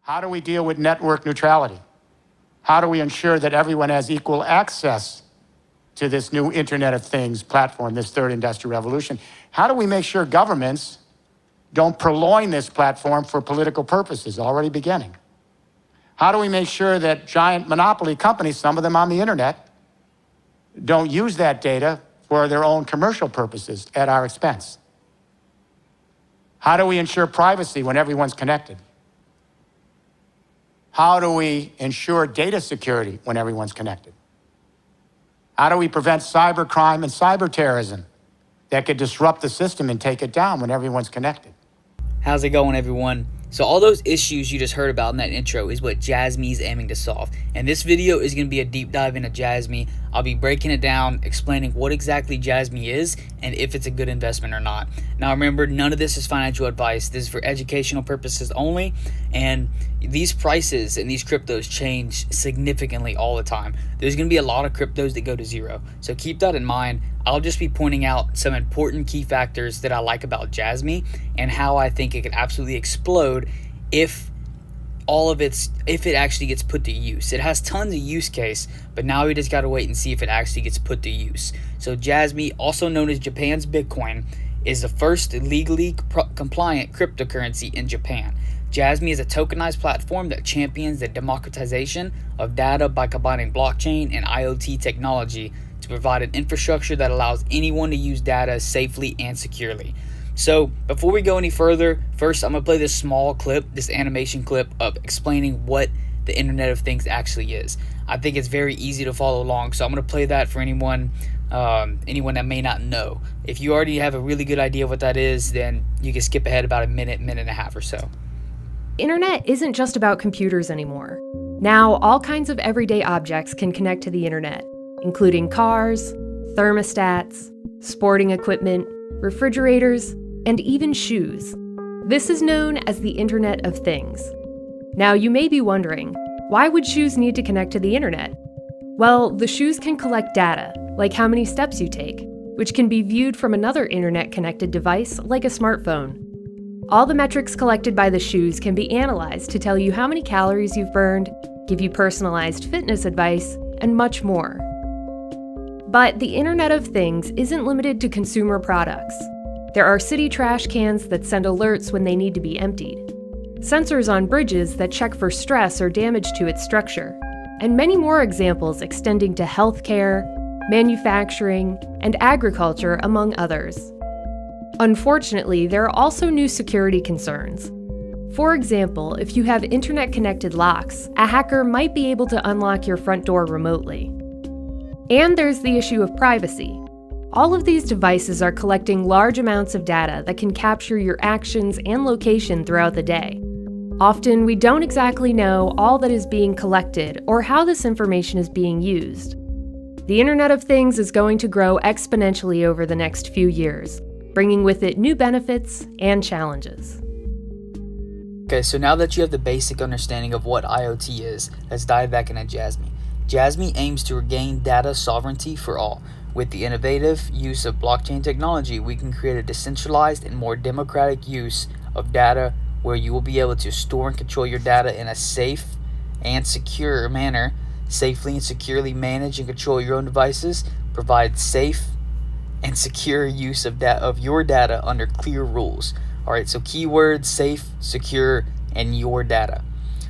How do we deal with network neutrality? How do we ensure that everyone has equal access to this new Internet of Things platform, this third industrial revolution? How do we make sure governments don't purloin this platform for political purposes, already beginning? How do we make sure that giant monopoly companies, some of them on the internet, don't use that data for their own commercial purposes at our expense? How do we ensure privacy when everyone's connected? How do we ensure data security when everyone's connected? How do we prevent cybercrime and cyber terrorism that could disrupt the system and take it down when everyone's connected? How's it going, everyone? So all those issues you just heard about in that intro is what Jasmy is aiming to solve. And this video is going to be a deep dive into Jasmy. I'll be breaking it down, explaining what exactly Jasmy is and if it's a good investment or not. Now remember, none of this is financial advice. This is for educational purposes only. And these prices and these cryptos change significantly all the time. There's going to be a lot of cryptos that go to zero. So keep that in mind. I'll just be pointing out some important key factors that I like about Jasmy and how I think it could absolutely explode if it actually gets put to use. It has tons of use case, but now we just got to wait and see if it actually gets put to use. So Jasmy, also known as Japan's Bitcoin, is the first legally compliant cryptocurrency in Japan. Jasmy is a tokenized platform that champions the democratization of data by combining blockchain and IoT technology to provide an infrastructure that allows anyone to use data safely and securely. So before we go any further, first I'm going to play this small clip, this animation clip of explaining what the Internet of Things actually is. I think it's very easy to follow along, so I'm going to play that for anyone that may not know. If you already have a really good idea of what that is, then you can skip ahead about a minute and a half or so. Internet isn't just about computers anymore. Now, all kinds of everyday objects can connect to the internet, including cars, thermostats, sporting equipment, refrigerators, and even shoes. This is known as the Internet of Things. Now, you may be wondering, why would shoes need to connect to the internet? Well, the shoes can collect data, like how many steps you take, which can be viewed from another internet-connected device like a smartphone. All the metrics collected by the shoes can be analyzed to tell you how many calories you've burned, give you personalized fitness advice, and much more. But the Internet of Things isn't limited to consumer products. There are city trash cans that send alerts when they need to be emptied, sensors on bridges that check for stress or damage to its structure, and many more examples extending to healthcare, manufacturing, and agriculture, among others. Unfortunately, there are also new security concerns. For example, if you have internet-connected locks, a hacker might be able to unlock your front door remotely. And there's the issue of privacy. All of these devices are collecting large amounts of data that can capture your actions and location throughout the day. Often, we don't exactly know all that is being collected or how this information is being used. The Internet of Things is going to grow exponentially over the next few years, bringing with it new benefits and challenges. Okay, so now that you have the basic understanding of what IoT is, let's dive back into Jasmy. Jasmy aims to regain data sovereignty for all. With the innovative use of blockchain technology, we can create a decentralized and more democratic use of data where you will be able to store and control your data in a safe and secure manner, safely and securely manage and control your own devices, provide safe and secure use of your data under clear rules. Alright, so keywords: safe, secure, and your data.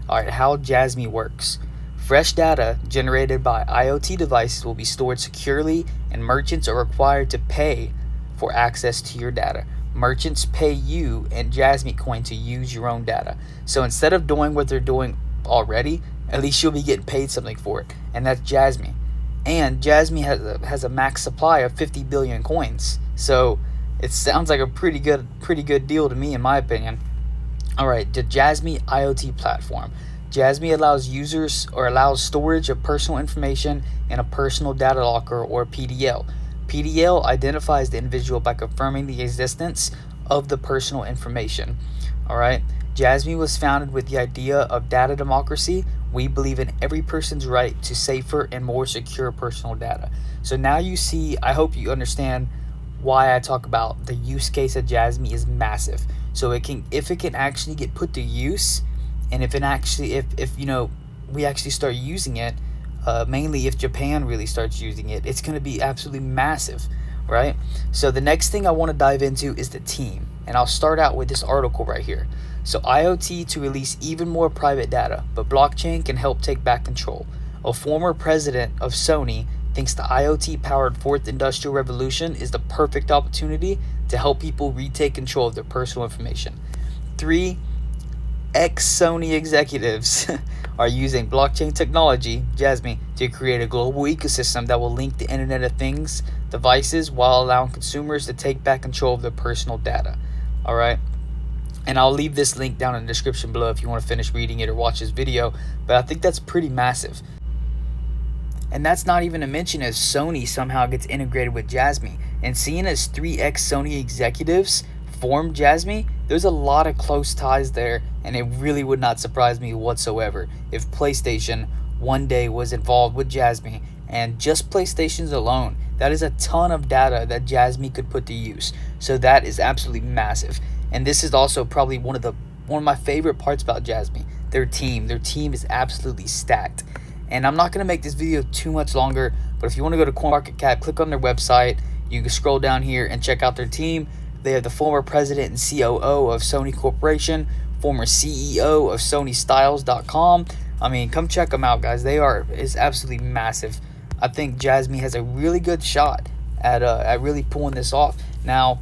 Alright, how Jasmy works. Fresh data generated by IoT devices will be stored securely, and merchants are required to pay for access to your data. Merchants pay you and Jasmy coin to use your own data. So instead of doing what they're doing already, at least you'll be getting paid something for it. And that's Jasmy. And Jasmy has a max supply of 50 billion coins. So it sounds like a pretty good deal to me, in my opinion. Alright, the Jasmy IoT platform. Jasmy allows storage of personal information in a personal data locker, or PDL. PDL identifies the individual by confirming the existence of the personal information. Alright, Jasmy was founded with the idea of data democracy. We believe in every person's right to safer and more secure personal data. So now you see, I hope you understand why I talk about the use case of Jasmy is massive. So if it can actually get put to use, And if it actually, if you know, we actually start using it, mainly if Japan really starts using it, it's going to be absolutely massive, right? So the next thing I want to dive into is the team, and I'll start out with this article right here. So IoT to release even more private data, but blockchain can help take back control. A former president of Sony thinks the IoT-powered fourth industrial revolution is the perfect opportunity to help people retake control of their personal information. 3 ex-Sony executives are using blockchain technology, Jasmy, to create a global ecosystem that will link the Internet of Things devices while allowing consumers to take back control of their personal data. All right. And I'll leave this link down in the description below if you want to finish reading it or watch this video. But I think that's pretty massive. And that's not even to mention as Sony somehow gets integrated with Jasmy. And seeing as 3 ex-Sony executives formed Jasmy, there's a lot of close ties there, and it really would not surprise me whatsoever if PlayStation one day was involved with Jasmy. And just PlayStation's alone, that is a ton of data that Jasmy could put to use. So that is absolutely massive. And this is also probably one of my favorite parts about Jasmy. Their team is absolutely stacked. And I'm not going to make this video too much longer, but if you want to go to CoinMarketCap, click on their website. You can scroll down here and check out their team. They have the former president and COO of Sony Corporation, former CEO of SonyStyles.com. I mean, come check them out, guys. It's absolutely massive. I think Jasmy has a really good shot at really pulling this off. Now,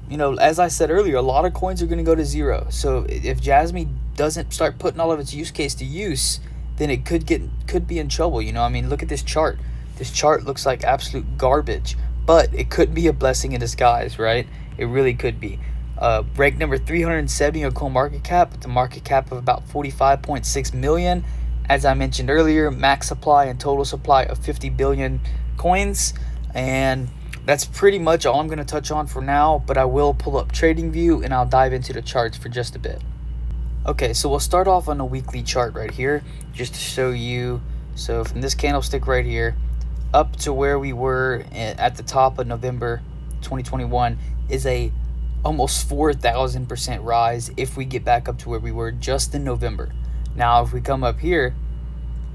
you know, as I said earlier, a lot of coins are going to go to zero. So if Jasmy doesn't start putting all of its use case to use, then it could be in trouble. You know, I mean, look at this chart. This chart looks like absolute garbage, but it could be a blessing in disguise, right? It really could be. Rank number 370 on CoinMarketCap with a market cap of about 45.6 million. As I mentioned earlier, max supply and total supply of 50 billion coins. And that's pretty much all I'm going to touch on for now, but I will pull up TradingView and I'll dive into the charts for just a bit. Okay, so we'll start off on a weekly chart right here, just to show you. So from this candlestick right here, up to where we were at the top of November 2021 is a almost 4,000% rise if we get back up to where we were just in November. Now, if we come up here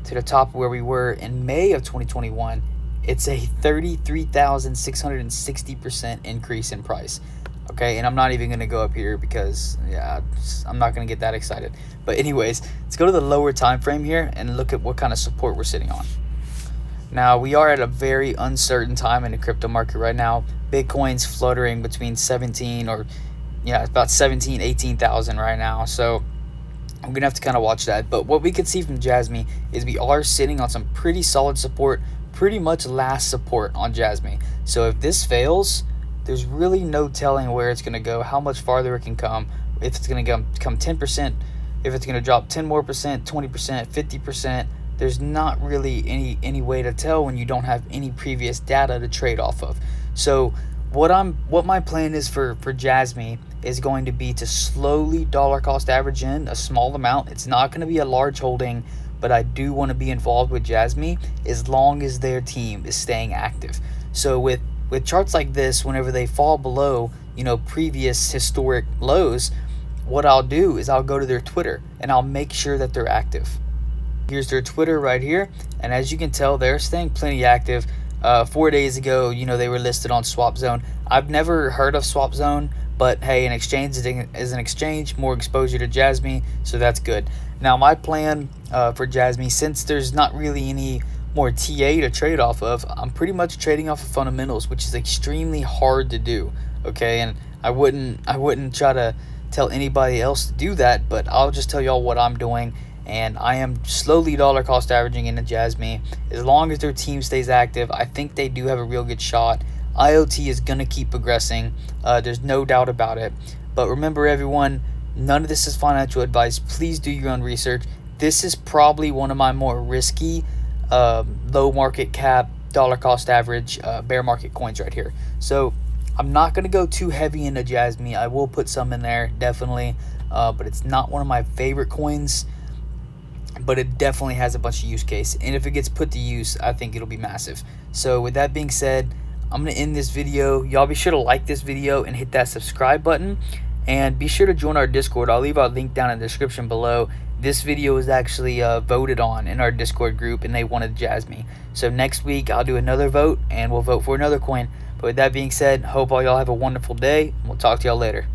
to the top of where we were in May of 2021, it's a 33,660% increase in price. Okay, and I'm not even going to go up here because, yeah, I'm not going to get that excited. But anyways, let's go to the lower time frame here and look at what kind of support we're sitting on. Now, we are at a very uncertain time in the crypto market right now. Bitcoin's fluttering between 17 or, yeah, about 17, 18,000 right now. So I'm going to have to kind of watch that. But what we can see from Jasmy is we are sitting on some pretty solid support, pretty much last support on Jasmy. So if this fails, there's really no telling where it's going to go, how much farther it can come, if it's going to come 10%, if it's going to drop 10 more percent, 20%, 50%. There's not really any way to tell when you don't have any previous data to trade off of. So what my plan is for Jasmy is going to be to slowly dollar cost average in a small amount. It's not going to be a large holding, but I do want to be involved with Jasmy as long as their team is staying active. So with charts like this, whenever they fall below, you know, previous historic lows, what I'll do is I'll go to their Twitter and I'll make sure that they're active. Here's their Twitter right here, and as you can tell, they're staying plenty active. 4 days ago, you know, they were listed on Swap Zone. I've never heard of Swap Zone, but hey, an exchange is an exchange, more exposure to Jasmy, so that's good. Now, my plan for Jasmy, since there's not really any more TA to trade off of, I'm pretty much trading off of fundamentals, which is extremely hard to do. Okay, and I wouldn't try to tell anybody else to do that, but I'll just tell y'all what I'm doing. And I am slowly dollar cost averaging into Jasmy. As long as their team stays active, I think they do have a real good shot. IoT is going to keep progressing. There's no doubt about it. But remember, everyone, none of this is financial advice. Please do your own research. This is probably one of my more risky, low market cap, dollar cost average, bear market coins right here. So I'm not going to go too heavy into Jasmy. I will put some in there, definitely. But it's not one of my favorite coins. But it definitely has a bunch of use case, and if it gets put to use, I think it'll be massive. So with that being said, I'm going to end this video. Y'all be sure to like this video and hit that subscribe button, and be sure to join our Discord. I'll leave our link down in the description below. This video was actually voted on in our Discord group, and they wanted Jasmy. So next week I'll do another vote, and we'll vote for another coin. But with that being said, hope all y'all have a wonderful day, and we'll talk to y'all later.